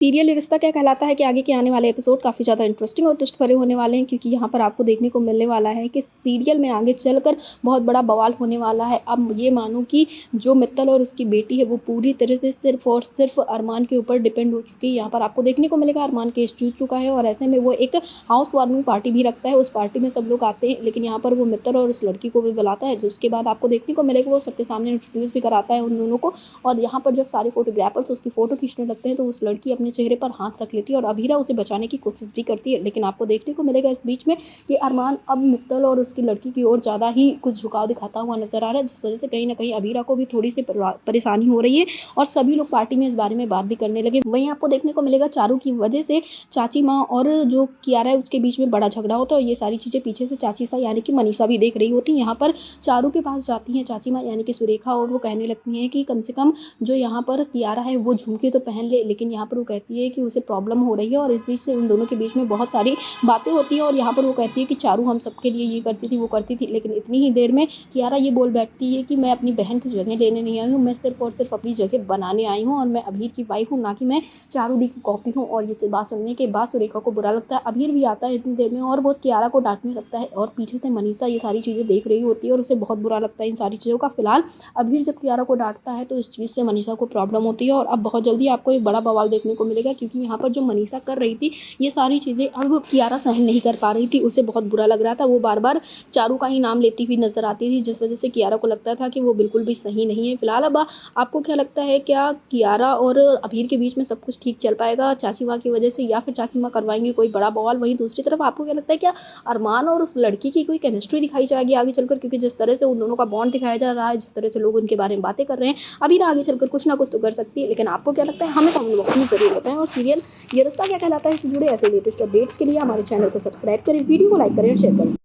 Serial ये रिश्ता क्या कहलाता है कि आगे के आने वाले एपिसोड काफ़ी ज़्यादा इंटरेस्टिंग और ट्विस्ट भरे होने वाले हैं, क्योंकि यहाँ पर आपको देखने को मिलने वाला है कि सीरियल में आगे चलकर बहुत बड़ा बवाल होने वाला है। अब ये मानो कि जो मित्तल और उसकी बेटी है वो पूरी तरह से सिर्फ और सिर्फ अरमान के ऊपर डिपेंड हो चुकी है। यहाँ पर आपको देखने को मिलेगा अरमान केस जीत चुका है और ऐसे में वो एक हाउस वार्मिंग पार्टी भी रखता है। उस पार्टी में सब लोग आते हैं, लेकिन यहाँ पर वो मित्तल और उस लड़की को भी बुलाता है, जिसके बाद आपको देखने को मिलेगा वो सबके सामने इंट्रोड्यूस भी कराता है उन दोनों को। और यहाँ पर जब सारे फोटोग्राफर्स उसकी फ़ोटो खींचने लगते हैं तो उस लड़की अपने चेहरे पर हाथ रख लेती है और अभीरा उसे बचाने की कोशिश भी करती है। लेकिन आपको देखने को मिलेगा इस बीच में कि अरमान अब मित्तल और उसकी लड़की की ओर ज़्यादा ही कुछ झुकाव दिखाता हुआ नजर आ रहा है, जिस वजह से कहीं ना कहीं अभीरा को भी थोड़ी सी परेशानी हो रही है और सभी लोग पार्टी में इस बारे में बात भी करने लगे। वहीं आपको देखने को मिलेगा चारू की वजह से चाची माँ और जो कियारा है उसके बीच में बड़ा झगड़ा होता है और ये सारी चीज़ें पीछे से चाची सा यानी कि मनीषा भी देख रही होती है। यहाँ पर चारू के पास जाती हैं चाची माँ यानी कि सुरेखा और वो कहने लगती हैं कि कम से कम जो यहाँ पर कियारा है वो झुमके तो पहन ले, लेकिन यहाँ पर वो कहती है कि उसे प्रॉब्लम हो रही है और इस बीच से उन दोनों के बीच में बहुत सारी बातें होती हैं। और यहाँ पर वो कहती है कि चारू हम सबके लिए ये करती थी वो करती थी, लेकिन इतनी ही देर में कियारा ये बोल बैठती है कि मैं अपनी बहन की जगह लेने नहीं आई हूँ, मैं सिर्फ और सिर्फ अपनी जगह बनाने आई हूँ और मैं अभीर की वाइफ हूँ, ना कि मैं चारू दी की कॉपी हूँ। और ये बात सुनने के बाद सुरेखा को बुरा लगता है। अभीर भी आता है इतनी देर में और वो कियारा को डांटने लगता है और पीछे से मनीषा ये सारी चीज़ें देख रही होती है और उसे बहुत बुरा लगता है इन सारी चीज़ों का। फिलहाल अभीर जब कियारा को डांटता है तो इस चीज़ से मनीषा को प्रॉब्लम होती है और अब बहुत जल्दी आपको एक बड़ा बवाल देखने को मिलेगा, क्योंकि यहाँ पर जो मनीषा कर रही थी ये सारी चीज़ें अब कियारा सहन नहीं कर पा रही थी। उसे बहुत बुरा लग रहा था, वो बार बार चारू का ही नाम लेती हुई नजर आती थी, जिस वजह से कियारा को लगता था कि वो बिल्कुल भी सही नहीं है। फिलहाल अब आपको क्या लगता है, क्या कियारा और अभीर के बीच में सब कुछ ठीक चल पाएगा चाची माँ की वजह से, या फिर चाची माँ करवाएंगे कोई बड़ा बवाल? वहीं दूसरी तरफ आपको क्या लगता है, क्या अरमान और उस लड़की की कोई केमिस्ट्री दिखाई जाएगी आगे चलकर? क्योंकि जिस तरह से उन दोनों का बॉन्ड दिखाया जा रहा है, जिस तरह से लोग उनके बारे में बातें कर रहे हैं, अभीर आगे चलकर कुछ ना कुछ तो कर सकती है। लेकिन आपको क्या लगता है हमें कमेंट बॉक्स में जरूर बताएं। और सीरियल ये रिश्ता क्या कहलाता है इससे जुड़े ऐसे लेटेस्ट अपडेट्स के लिए हमारे चैनल को सब्सक्राइब करें, वीडियो को लाइक करें और शेयर करें।